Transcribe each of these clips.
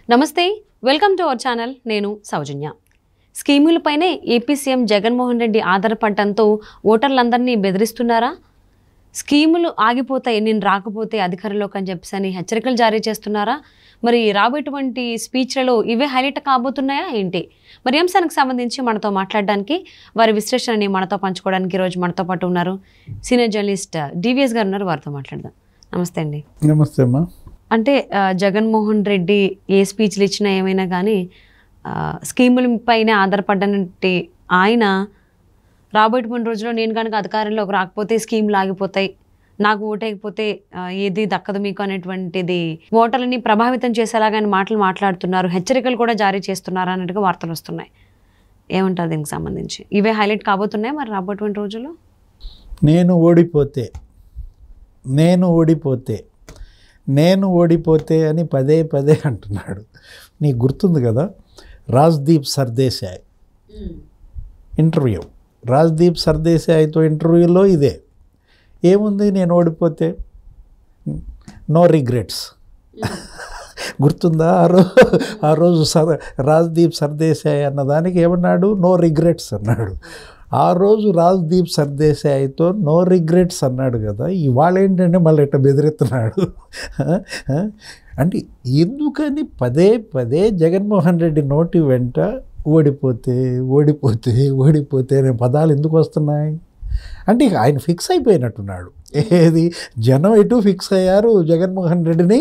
నమస్తే, welcome to our channel. నేను సౌజన్య. స్కీములపైనే AP CM Jaganmohan Reddy ఆధారపడటంతో ఓటర్లందరినీ బెదిరిస్తున్నారా? స్కీములు ఆగిపోతాయి నేను రాకపోతే అధికారంలోకి అని చెప్పేసి హెచ్చరికలు జారీ చేస్తున్నారా? మరి రాబోయేటువంటి స్పీచ్లలో ఇవే హైలైట్ కాబోతున్నాయా ఏంటి? మరి అంశానికి సంబంధించి మనతో మాట్లాడడానికి, వారి విశ్లేషణని మనతో పంచుకోవడానికి ఈరోజు మనతో పాటు ఉన్నారు సీనియర్ జర్నలిస్ట్ డివిఎస్ గారు ఉన్నారు. వారితో మాట్లాడదాం. నమస్తే అండి. నమస్తే అమ్మా. అంటే జగన్మోహన్ రెడ్డి ఏ స్పీచ్లు ఇచ్చినా ఏమైనా కానీ స్కీముల పైన ఆధారపడ్డనంటే ఆయన రాబోయేటువంటి రోజుల్లో నేను కనుక అధికారంలోకి రాకపోతే స్కీములు ఆగిపోతాయి, నాకు ఓటేయకపోతే ఏది దక్కదు మీకు అనేటువంటిది ఓటర్లని ప్రభావితం చేసేలాగా మాటలు మాట్లాడుతున్నారు, హెచ్చరికలు కూడా జారీ చేస్తున్నారు అన్నట్టుగా వార్తలు వస్తున్నాయి. ఏమంటారు దీనికి సంబంధించి? ఇవే హైలైట్ కాబోతున్నాయి మరి రాబోయేటువంటి రోజుల్లో? నేను ఓడిపోతే అని పదే పదే అంటున్నాడు. నీకు గుర్తుంది కదా, రాజ్దీప్ సర్దేశాయ్ ఇంటర్వ్యూ. రాజ్దీప్ సర్దేశాయ్తో ఇంటర్వ్యూలో ఇదే ఏముంది, నేను ఓడిపోతే నో రిగ్రెట్స్. గుర్తుందా? ఆ రోజు రాజ్దీప్ సర్దేశాయ్ అన్నదానికి ఏమన్నాడు? నో రిగ్రెట్స్ అన్నాడు. ఆ రోజు రాజ్దీప్ సర్దేశాయ్తో నో రిగ్రెట్స్ అన్నాడు కదా, ఇవాళ ఏంటంటే మళ్ళీ ఎట్లా బెదిరిస్తున్నాడు అంటే ఎందుకని పదే పదే జగన్మోహన్ రెడ్డి నోటి వెంట ఓడిపోతే ఓడిపోతే ఓడిపోతే అనే పదాలు ఎందుకు వస్తున్నాయి అంటే ఇక ఆయన ఫిక్స్ అయిపోయినట్టున్నాడు. ఏది, జనం ఎటు ఫిక్స్ అయ్యారు జగన్మోహన్ రెడ్డిని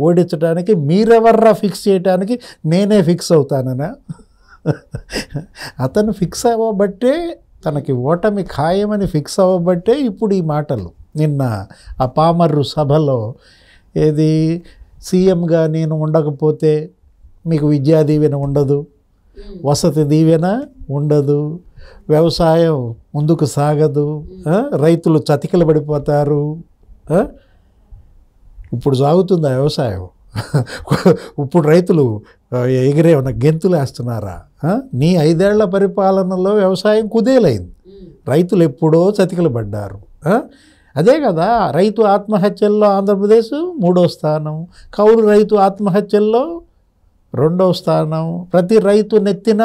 ఓడించడానికి, మీరెవర్రా ఫిక్స్ చేయడానికి, నేనే ఫిక్స్ అవుతాననా? అతను ఫిక్స్ అవ్వబట్టే, తనకి ఓటమి ఖాయమని ఫిక్స్ అవ్వబట్టే ఇప్పుడు ఈ మాటలు. నిన్న ఆ పామర్రు సభలో ఏది, సీఎంగా నేను ఉండకపోతే మీకు విద్యా దీవెన ఉండదు, వసతి దీవెన ఉండదు, వ్యవసాయం ముందుకు సాగదు, రైతులు చతికిల పడిపోతారు. ఇప్పుడు సాగుతుందా వ్యవసాయం? ఇప్పుడు రైతులు ఎగిరే ఉన్న గెంతులు వేస్తున్నారా? నీ 5 ఏళ్ల పరిపాలనలో వ్యవసాయం కుదేలైంది, రైతులు ఎప్పుడో చతికిల పడ్డారు. అదే కదా, రైతు ఆత్మహత్యల్లో ఆంధ్రప్రదేశ్ 3వ స్థానం, కౌలు రైతు ఆత్మహత్యల్లో 2వ స్థానం, ప్రతి రైతు నెత్తిన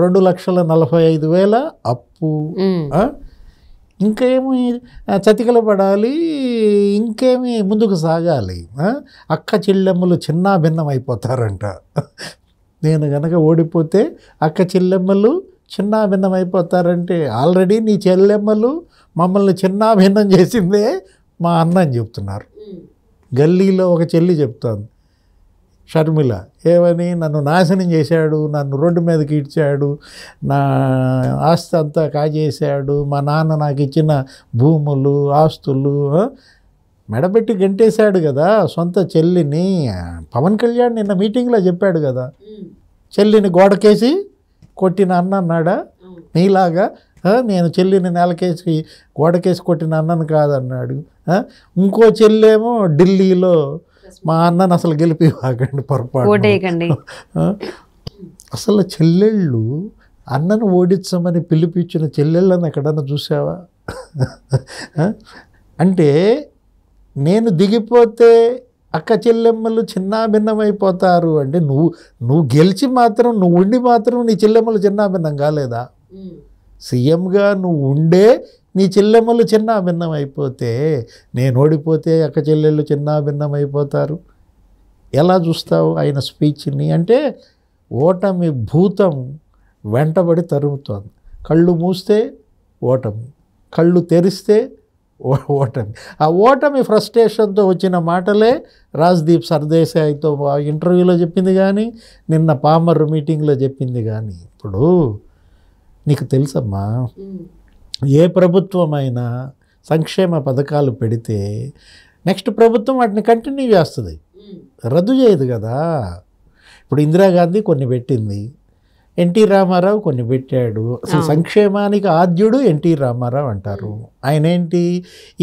2,45,000 అప్పు. ఇంకేమి చతికిల పడాలి, ఇంకేమి ముందుకు సాగాలి? అక్క చెల్లెమ్మలు చిన్నా భిన్నం అయిపోతారంట. నేను కనుక ఓడిపోతే అక్క చెల్లెమ్మలు చిన్నా భిన్నం అయిపోతారంటే, ఆల్రెడీ నీ చెల్లెమ్మలు మమ్మల్ని చిన్నా భిన్నం చేసిందే మా అన్న అని చెప్తున్నారు. గల్లీలో ఒక చెల్లి చెప్తోంది, షర్మిల, ఏమని, నన్ను నాశనం చేశాడు, నన్ను రోడ్డు మీదకి ఇడ్చాడు, నా ఆస్తి అంతా కాజేశాడు, మా నాన్న నాకు ఇచ్చిన భూములు ఆస్తులు మెడబెట్టి గంటేశాడు కదా సొంత చెల్లిని. పవన్ కళ్యాణ్ నిన్న మీటింగ్లో చెప్పాడు కదా, చెల్లిని గోడకేసి కొట్టిన అన్న అన్నాడా? నీలాగా నేను చెల్లిని నేలకేసి గోడకేసి కొట్టిన అన్నను కాదన్నాడు. ఇంకో చెల్లేమో ఢిల్లీలో మా అన్నను అసలు గెలిపివ్వకండి, పొరపాటు. అసలు చెల్లెళ్ళు అన్నను ఓడించమని పిలిపించిన చెల్లెళ్ళని ఎక్కడన్నా చూసావా? అంటే నేను దిగిపోతే అక్క చెల్లెమ్మలు చిన్నాభిన్నమైపోతారు అంటే, నువ్వు గెలిచి మాత్రం, నువ్వు ఉండి మాత్రం నీ చెల్లెమ్మలు చిన్నాభిన్నం కాలేదా? సీఎంగా నువ్వు ఉండే నీ చెల్లెమ్మలు చిన్నాభిన్నం అయిపోతే, నేను ఓడిపోతే అక్క చెల్లెళ్ళు చిన్నాభిన్నం అయిపోతారు. ఎలా చూస్తావు ఆయన స్పీచ్ని? అంటే ఓటమి భూతం వెంటబడి తరుగుతోంది. కళ్ళు మూస్తే ఓటమి, కళ్ళు తెరిస్తే ఓటమి. ఆ ఓటమి ఫ్రస్ట్రేషన్తో వచ్చిన మాటలే రాజ్దీప్ సర్దేశాయ్తో ఇంటర్వ్యూలో చెప్పింది కానీ, నిన్న పామర్ మీటింగ్లో చెప్పింది కానీ. ఇప్పుడు నీకు తెలుసమ్మా, ఏ ప్రభుత్వమైనా సంక్షేమ పథకాలు పెడితే నెక్స్ట్ ప్రభుత్వం వాటిని కంటిన్యూ చేస్తుంది, రద్దు చేయదు కదా. ఇప్పుడు ఇందిరాగాంధీ కొన్ని పెట్టింది, ఎన్టీ రామారావు కొన్ని పెట్టాడు. అసలు సంక్షేమానికి ఆద్యుడు ఎన్టీ రామారావు అంటారు. ఆయన ఏంటి,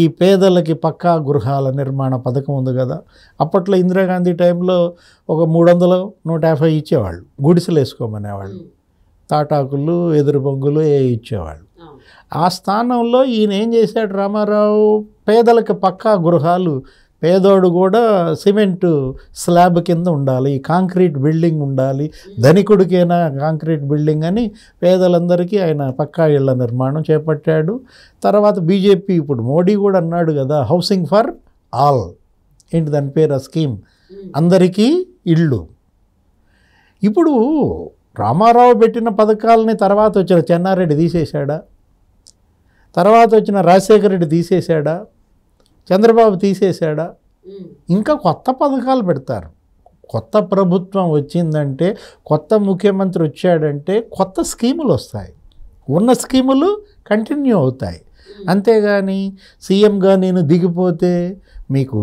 ఈ పేదలకి పక్కా గృహాల నిర్మాణ పథకం ఉంది కదా, అప్పట్లో ఇందిరాగాంధీ టైంలో ఒక 300-150 ఇచ్చేవాళ్ళు, గుడిసెలు వేసుకోమనేవాళ్ళు, తాటాకులు ఎదురు బొంగులు ఇచ్చేవాళ్ళు. ఆ స్థానంలో ఈయన ఏం చేశాడు రామారావు, పేదలకు పక్కా గృహాలు పేదోడు కూడా సిమెంట్ స్లాబ్ కింద ఉండాలి, కాంక్రీట్ బిల్డింగ్ ఉండాలి, ధనికుడికైనా కాంక్రీట్ బిల్డింగ్ అని పేదలందరికీ ఆయన పక్కా ఇళ్ల నిర్మాణం చేపట్టాడు. తర్వాత బీజేపీ ఇప్పుడు మోడీ కూడా అన్నాడు కదా, హౌసింగ్ ఫర్ ఆల్, ఏంటి దాని పేరు ఆ స్కీమ్, అందరికీ ఇళ్ళు. ఇప్పుడు రామారావు పెట్టిన పథకాలని తర్వాత వచ్చిన చెన్నారెడ్డి తీసేశాడా, తర్వాత వచ్చిన రాజశేఖర రెడ్డి తీసేశాడా, చంద్రబాబు తీసేశాడా? ఇంకా కొత్త పథకాలు పెడతారు. కొత్త ప్రభుత్వం వచ్చిందంటే, కొత్త ముఖ్యమంత్రి వచ్చాడంటే కొత్త స్కీములు వస్తాయి, ఉన్న స్కీములు కంటిన్యూ అవుతాయి. అంతేగాని సీఎంగా నేను దిగిపోతే మీకు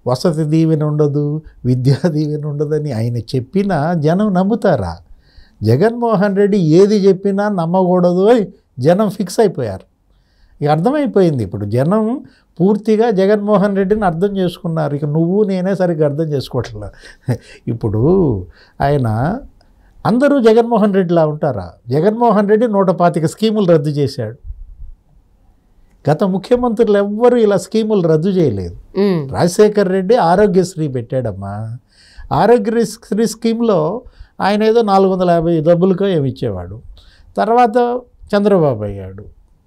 వసతి దీవెన ఉండదు, విద్యా దీవెన ఉండదని ఆయన చెప్పినా జనం నమ్ముతారా? జగన్మోహన్ రెడ్డి ఏది చెప్పినా నమ్మకూడదు అని జనం ఫిక్స్ అయిపోయారు. ఇక అర్థమైపోయింది. ఇప్పుడు జనం పూర్తిగా జగన్మోహన్ రెడ్డిని అర్థం చేసుకున్నారు. ఇక నువ్వు నేనే సరిగ్గా అర్థం చేసుకోవట్లే. ఇప్పుడు ఆయన అందరూ జగన్మోహన్ రెడ్డిలా ఉంటారా? జగన్మోహన్ రెడ్డి 125 స్కీములు రద్దు చేశాడు. గత ముఖ్యమంత్రులు ఎవ్వరూ ఇలా స్కీములు రద్దు చేయలేదు. రాజశేఖర రెడ్డి ఆరోగ్యశ్రీ పెట్టాడమ్మా. ఆరోగ్యశ్రీ స్కీమ్లో ఆయన ఏదో 450 డబ్బులకో ఏమి ఇచ్చేవాడు. తర్వాత చంద్రబాబు అయ్యాడు,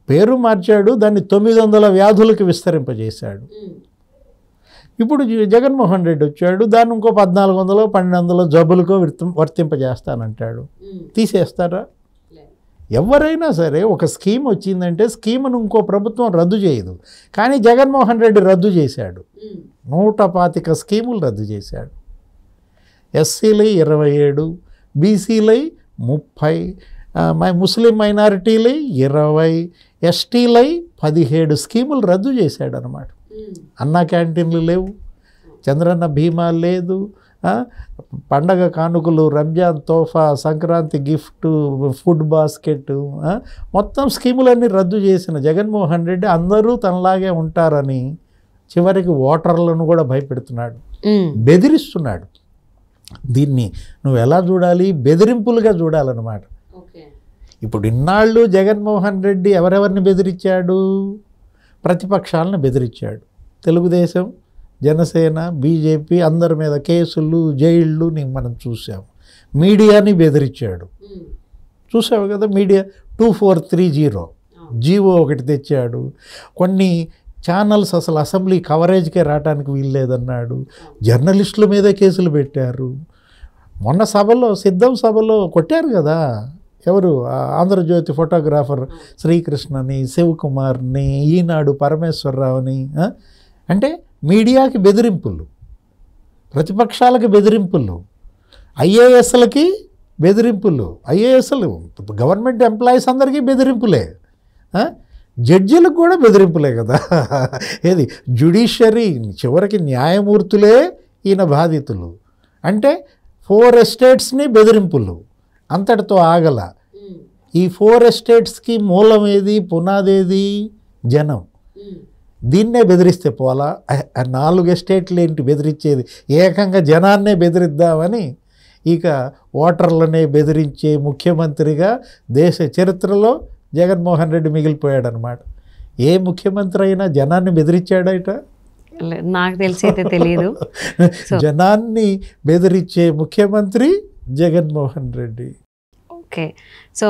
పేరు మార్చాడు, దాన్ని 900 వ్యాధులకు విస్తరింపజేశాడు. ఇప్పుడు జగన్మోహన్ రెడ్డి వచ్చాడు, దాన్ని ఇంకో 1400 1200 జబ్బులకో వర్తింపజేస్తానంటాడు. తీసేస్తారా? ఎవరైనా సరే ఒక స్కీమ్ వచ్చిందంటే స్కీమ్ను ఇంకో ప్రభుత్వం రద్దు చేయదు. కానీ జగన్మోహన్ రెడ్డి రద్దు చేశాడు. 125 స్కీములు రద్దు చేశాడు. ఎస్సీలై 27, బీసీలై 30, ముస్లిం మైనారిటీలై 20, ఎస్టీలై 17 స్కీములు రద్దు చేశాడు అన్నమాట. అన్నా క్యాంటీన్లు లేవు, చంద్రన్న బీమా లేదు, పండగ కానుకలు, Ramzan Tohfa, Sankranti gift, food basket, మొత్తం స్కీములన్నీ రద్దు చేసిన జగన్మోహన్ రెడ్డి అందరూ తనలాగే ఉంటారని చివరికి ఓటర్లను కూడా భయపెడుతున్నాడు, బెదిరిస్తున్నాడు. దీన్ని నువ్వు ఎలా చూడాలి? బెదిరింపులుగా చూడాలన్నమాట. ఇప్పుడు ఇన్నాళ్ళు జగన్మోహన్ రెడ్డి ఎవరెవరిని బెదిరించాడు? ప్రతిపక్షాలను బెదిరించాడు. తెలుగుదేశం, జనసేన, బీజేపీ అందరి మీద కేసులు, జైళ్ళు మనం చూసాం. మీడియాని బెదిరించాడు, చూసావు కదా. మీడియా 2430 జీవో ఒకటి తెచ్చాడు. కొన్ని ఛానల్స్ అసలు అసెంబ్లీ కవరేజ్కే రావడానికి వీల్లేదన్నాడు. జర్నలిస్టుల మీదే కేసులు పెట్టారు. మొన్న సభలో, సిద్ధం సభలో కొట్టారు కదా, ఎవరు? ఆంధ్రజ్యోతి ఫోటోగ్రాఫర్ శ్రీకృష్ణని, శివకుమార్ని, ఈనాడు పరమేశ్వరరావుని. అంటే మీడియాకి బెదిరింపులు, ప్రతిపక్షాలకి బెదిరింపులు, ఐఏఎస్లకి బెదిరింపులు. ఐఏఎస్లు గవర్నమెంట్ ఎంప్లాయీస్ అందరికీ బెదిరింపులే, జడ్జీలకు కూడా బెదిరింపులే కదా. ఏది జ్యుడిషియరీ, చివరికి న్యాయమూర్తులే ఈయన బాధితులు. అంటే 4 ఎస్టేట్స్ని బెదిరింపులు, అంతటితో ఆగల. ఈ 4 ఎస్టేట్స్కి మూలం ఏది, పునాదేది? జనం. దీన్నే బెదిరిస్తే పోలా. 4 ఎస్టేట్లు ఏంటి బెదిరించేది? ఏకంగా జనాన్నే బెదిరిద్దామని ఇక ఓటర్లనే బెదిరించే ముఖ్యమంత్రిగా దేశ చరిత్రలో జగన్మోహన్ రెడ్డి మిగిలిపోయాడనమాట. ఏ ముఖ్యమంత్రి అయినా జనాన్ని బెదిరించాడట? నాకు తెలిసి అయితే తెలియదు. జనాన్ని బెదిరించే ముఖ్యమంత్రి జగన్మోహన్ రెడ్డి. ఓకే, సో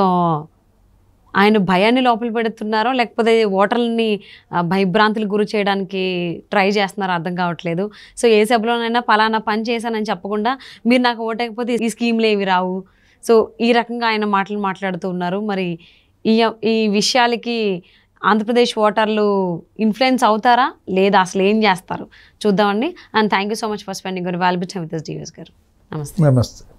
ఆయన భయాన్ని లోపల పెడుతున్నారో లేకపోతే ఓటర్లని భయభ్రాంతులకు గురి చేయడానికి ట్రై చేస్తున్నారో అర్థం కావట్లేదు. సో ఏ సభలోనైనా పలానా పని చేశానని చెప్పకుండా మీరు నాకు ఓటకపోతే ఈ స్కీమ్లు ఏవి రావు, సో ఈ రకంగా ఆయన మాట్లాడుతూ ఉన్నారు. మరి ఈ విషయాలకి ఆంధ్రప్రదేశ్ ఓటర్లు ఇన్ఫ్లుయెన్స్ అవుతారా లేదా, అసలు ఏం చేస్తారు చూద్దామండి. And thank you so much for spending your valuable time with us, DVS గారు. నమస్తే. నమస్తే.